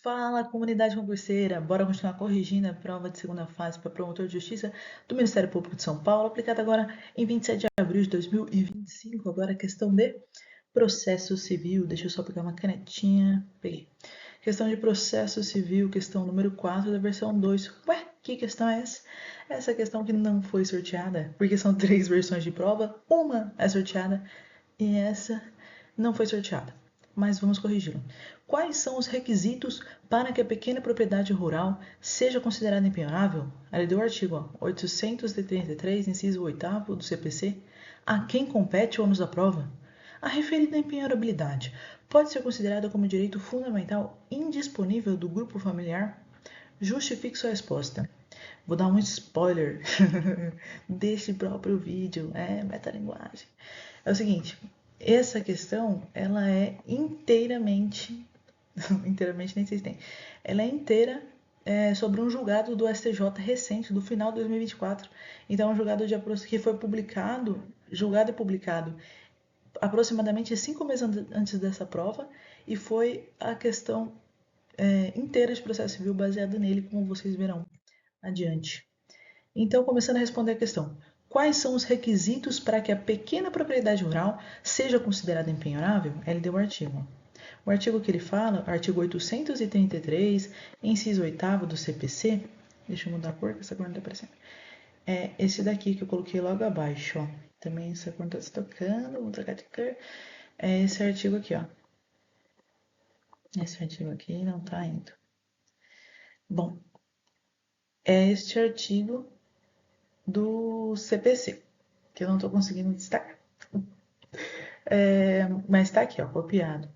Fala, comunidade concurseira! Bora continuar corrigindo a prova de segunda fase para promotor de justiça do Ministério Público de São Paulo, aplicada agora em 27 de abril de 2025. Agora a questão de processo civil. Deixa eu só pegar uma canetinha. Peguei. Questão de processo civil, questão número 4 da versão 2. Ué, que questão é essa? Essa questão que não foi sorteada, porque são 3 versões de prova, uma é sorteada e essa não foi sorteada. Mas vamos corrigi-la. Quais são os requisitos para que a pequena propriedade rural seja considerada impenhorável? Ela deu o artigo 833, inciso 8º do CPC. A quem compete o ônus da prova? A referida empenhorabilidade pode ser considerada como direito fundamental indisponível do grupo familiar? Justifique sua resposta. Vou dar um spoiler deste próprio vídeo. Metalinguagem. É o seguinte, essa questão, ela é inteiramente nem sei se tem, ela é inteira sobre um julgado do STJ recente, do final de 2024. Então, é um julgado que foi julgado e publicado aproximadamente 5 meses antes dessa prova, e foi a questão inteira de processo civil baseada nele, como vocês verão adiante. Então, começando a responder a questão: quais são os requisitos para que a pequena propriedade rural seja considerada impenhorável? Ele deu o artigo. O artigo que ele fala, artigo 833, inciso 8º do CPC, deixa eu mudar a cor, que essa cor não está aparecendo. É esse daqui que eu coloquei logo abaixo, ó. Também essa cor não está se tocando, vamos trocar de cor. É esse artigo aqui, ó. Esse artigo aqui não está indo. Bom, é este artigo do CPC, que eu não estou conseguindo destacar. Mas está aqui, ó, copiado.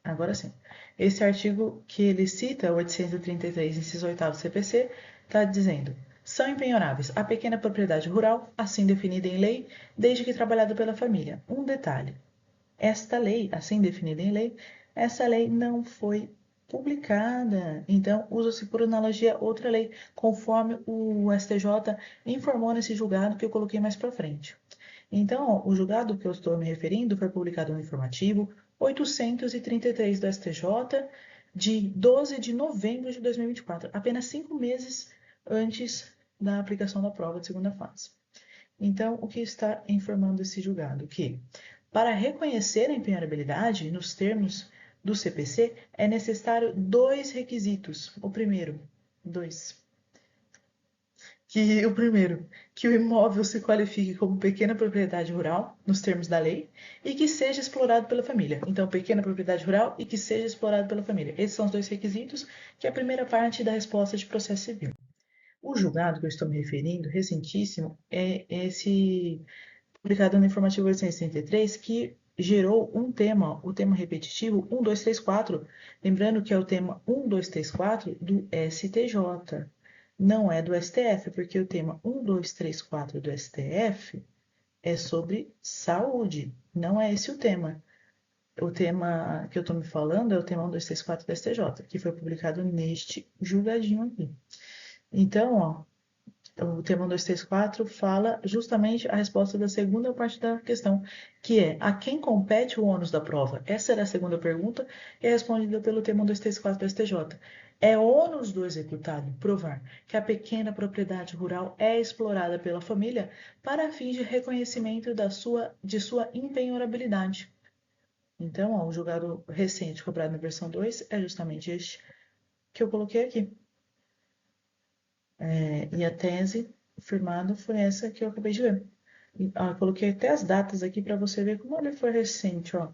Agora sim. Esse artigo que ele cita, 833, inciso 8º do CPC, está dizendo: são impenhoráveis a pequena propriedade rural, assim definida em lei, desde que trabalhada pela família. Um detalhe: esta lei, assim definida em lei, essa lei não foi publicada. Então, usa-se por analogia outra lei, conforme o STJ informou nesse julgado que eu coloquei mais para frente. Então, ó, o julgado que eu estou me referindo foi publicado no informativo 833 do STJ, de 12 de novembro de 2024, apenas 5 meses antes da aplicação da prova de segunda fase. Então, o que está informando esse julgado? Que, para reconhecer a empenhorabilidade, nos termos do CPC, é necessário 2 requisitos. O primeiro, que o imóvel se qualifique como pequena propriedade rural, nos termos da lei, e que seja explorado pela família. Então, pequena propriedade rural e que seja explorado pela família. Esses são os 2 requisitos, que é a primeira parte da resposta de processo civil. O julgado que eu estou me referindo, recentíssimo, é esse publicado no informativo 833, que gerou um tema, o tema repetitivo 1, 2, 3, 4. Lembrando que é o tema 1, 2, 3, 4 do STJ. Não é do STF, porque o tema 1, 2, 3, 4 do STF é sobre saúde. Não é esse o tema. O tema que eu estou me falando é o tema 1, 2, 3, 4 do STJ, que foi publicado neste julgadinho aqui. Então, ó, o tema 1, 2, 3, 4 fala justamente a resposta da segunda parte da questão, que é: a quem compete o ônus da prova? Essa era a segunda pergunta, e é respondida pelo tema 1, 2, 3, 4 do STJ. É ônus do executado provar que a pequena propriedade rural é explorada pela família para fins de reconhecimento de sua impenhorabilidade. Então, ó, o julgado recente cobrado na versão 2 é justamente este que eu coloquei aqui. E a tese firmada foi essa que eu acabei de ler. Coloquei até as datas aqui para você ver como ele foi recente. Ó.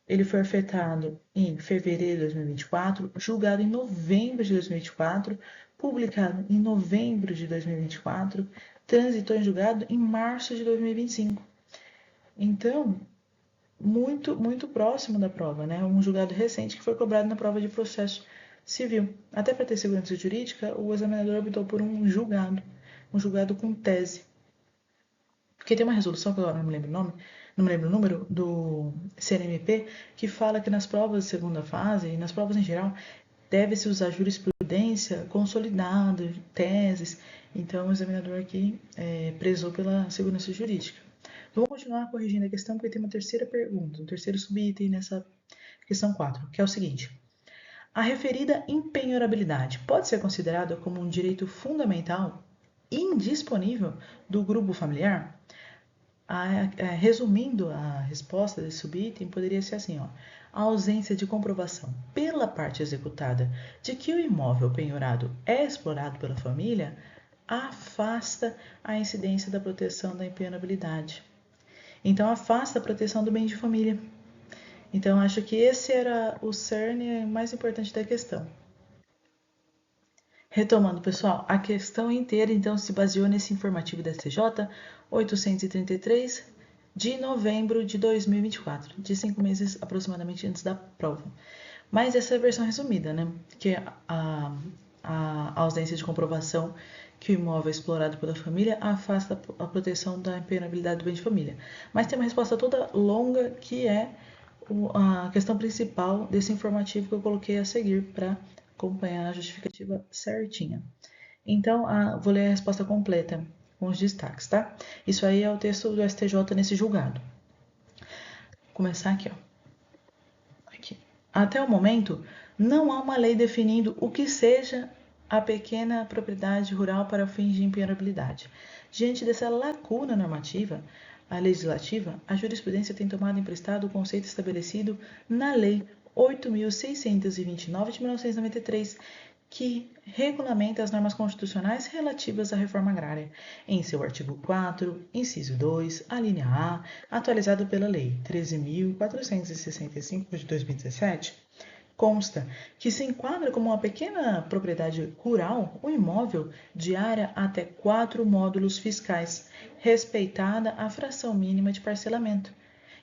Ele foi afetado em fevereiro de 2024, julgado em novembro de 2024, publicado em novembro de 2024, transitou em julgado em março de 2025. Então, muito próximo da prova, né? Um julgado recente que foi cobrado na prova de processo civil. Até para ter segurança jurídica, o examinador optou por um julgado com tese. Porque tem uma resolução, que agora não me lembro o nome, não me lembro o número, do CNMP, que fala que nas provas de segunda fase, e nas provas em geral, deve-se usar jurisprudência consolidada, teses. Então, o examinador aqui prezou pela segurança jurídica. Vamos continuar corrigindo a questão, porque tem uma terceira pergunta, um terceiro subitem nessa questão 4, que é o seguinte: A referida impenhorabilidade pode ser considerada como um direito fundamental indisponível do grupo familiar? Resumindo a resposta desse subitem, poderia ser assim, ó. A ausência de comprovação pela parte executada de que o imóvel penhorado é explorado pela família afasta a incidência da proteção da impenhorabilidade. Então, afasta a proteção do bem de família. Então, acho que esse era o cerne mais importante da questão. Retomando, pessoal, a questão inteira, então, se baseou nesse informativo da STJ 833, de novembro de 2024, de 5 meses aproximadamente antes da prova. Mas essa é a versão resumida, né? Que a ausência de comprovação que o imóvel é explorado pela família afasta a proteção da impenhorabilidade do bem de família. Mas tem uma resposta toda longa que é a questão principal desse informativo que eu coloquei a seguir para acompanhar a justificativa certinha. Então, vou ler a resposta completa com os destaques, tá? Isso aí é o texto do STJ nesse julgado. Vou começar aqui, ó. Aqui. Até o momento, não há uma lei definindo o que seja a pequena propriedade rural para fins de impenhorabilidade. Diante dessa lacuna normativa, a legislativa, a jurisprudência tem tomado emprestado o conceito estabelecido na Lei 8.629 de 1993, que regulamenta as normas constitucionais relativas à reforma agrária, em seu artigo 4, inciso 2, a linha A, atualizado pela Lei 13.465 de 2017, consta que se enquadra como uma pequena propriedade rural o imóvel de área até 4 módulos fiscais, respeitada a fração mínima de parcelamento.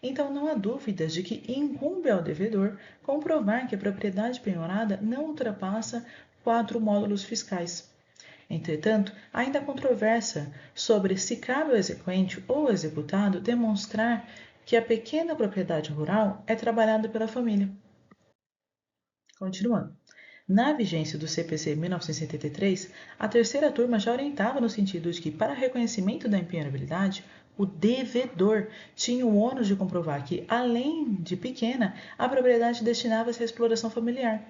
Então, não há dúvidas de que incumbe ao devedor comprovar que a propriedade penhorada não ultrapassa 4 módulos fiscais. Entretanto, ainda há controvérsia sobre se cabe ao exequente ou executado demonstrar que a pequena propriedade rural é trabalhada pela família. Continuando. Na vigência do CPC 1973, a terceira turma já orientava no sentido de que, para reconhecimento da impenhorabilidade, o devedor tinha o ônus de comprovar que, além de pequena, a propriedade destinava-se à exploração familiar.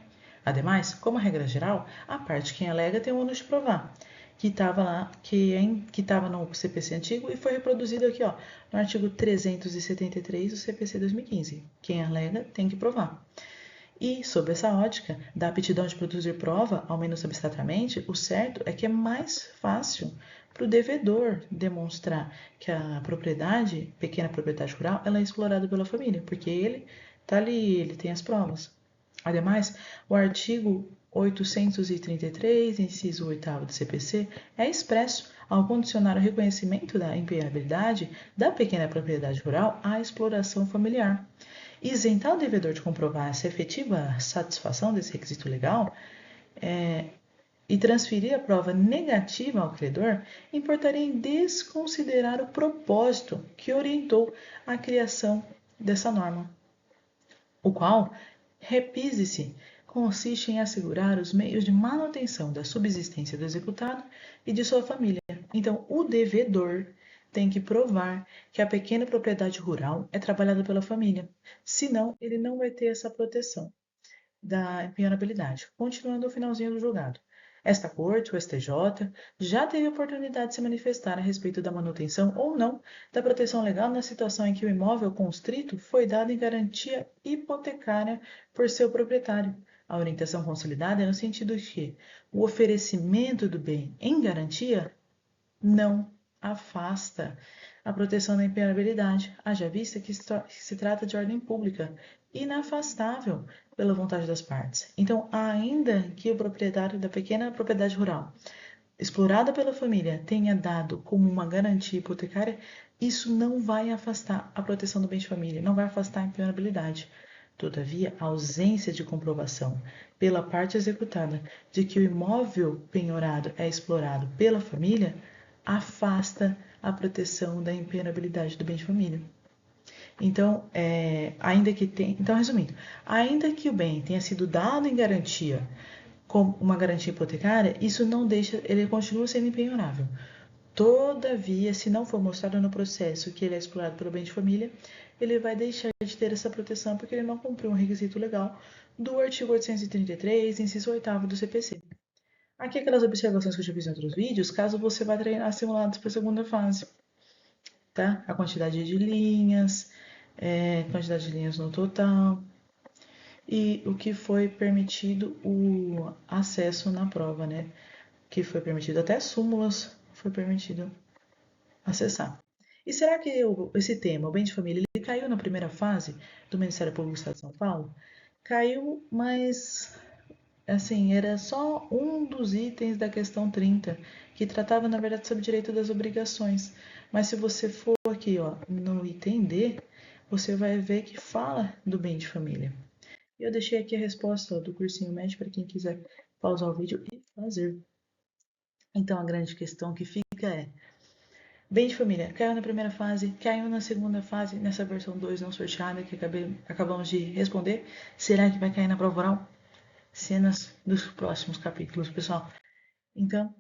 Ademais, como regra geral, a parte quem alega tem o ônus de provar, que estava lá, que estava no CPC antigo e foi reproduzido aqui, ó, no artigo 373 do CPC 2015. Quem alega tem que provar. E, sob essa ótica da aptidão de produzir prova, ao menos abstratamente, o certo é que é mais fácil para o devedor demonstrar que a propriedade, pequena propriedade rural, ela é explorada pela família, porque ele está ali, ele tem as provas. Ademais, o artigo 833, inciso 8º do CPC, é expresso ao condicionar o reconhecimento da impenhorabilidade da pequena propriedade rural à exploração familiar. Isentar o devedor de comprovar essa efetiva satisfação desse requisito legal e transferir a prova negativa ao credor importaria em desconsiderar o propósito que orientou a criação dessa norma, o qual, repise-se, consiste em assegurar os meios de manutenção da subsistência do executado e de sua família. Então, o devedor tem que provar que a pequena propriedade rural é trabalhada pela família, senão ele não vai ter essa proteção da impenhorabilidade. Continuando ao finalzinho do julgado. Esta corte, o STJ, já teve a oportunidade de se manifestar a respeito da manutenção ou não da proteção legal na situação em que o imóvel constrito foi dado em garantia hipotecária por seu proprietário. A orientação consolidada é no sentido de que o oferecimento do bem em garantia não afasta a proteção da impenhorabilidade, haja vista que se trata de ordem pública, inafastável pela vontade das partes. Então, ainda que o proprietário da pequena propriedade rural, explorada pela família, tenha dado como uma garantia hipotecária, isso não vai afastar a proteção do bem de família, não vai afastar a impenhorabilidade. Todavia, a ausência de comprovação pela parte executada de que o imóvel penhorado é explorado pela família afasta a proteção da impenhorabilidade do bem de família. Então, resumindo, ainda que o bem tenha sido dado em garantia, como uma garantia hipotecária, isso não deixa, ele continua sendo impenhorável. Todavia, se não for mostrado no processo que ele é explorado pelo bem de família, ele vai deixar de ter essa proteção porque ele não cumpriu um requisito legal do artigo 833, inciso 8º do CPC. Aqui aquelas observações que eu já fiz em outros vídeos, caso você vá treinar simulados para a segunda fase, tá? A quantidade de linhas, quantidade de linhas no total e o que foi permitido o acesso na prova, né? Que foi permitido até súmulas foi permitido acessar. E será que esse tema, o bem de família, ele caiu na primeira fase do Ministério Público do Estado de São Paulo? Caiu, mas assim, era só um dos itens da questão 30, que tratava, na verdade, sobre o direito das obrigações. Mas se você for aqui, ó, no item D, você vai ver que fala do bem de família. E eu deixei aqui a resposta ó, do cursinho médio para quem quiser pausar o vídeo e fazer. Então, a grande questão que fica é: bem de família, caiu na primeira fase, caiu na segunda fase, nessa versão 2 não sorteada que acabamos de responder. Será que vai cair na prova oral? Cenas dos próximos capítulos, pessoal. Então,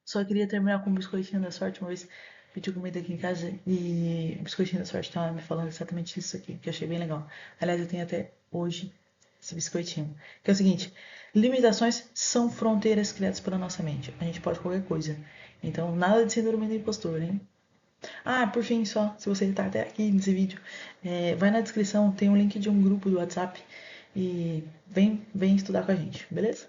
só queria terminar com o biscoitinho da sorte. Uma vez pedi comida aqui em casa e o biscoitinho da sorte estava me falando exatamente isso aqui, que eu achei bem legal. Aliás, eu tenho até hoje esse biscoitinho. Que é o seguinte: limitações são fronteiras criadas pela nossa mente. A gente pode qualquer coisa. Então, nada de síndrome do impostor, hein? Ah, por fim, só, se você está até aqui nesse vídeo, vai na descrição, tem um link de um grupo do WhatsApp e vem estudar com a gente, beleza?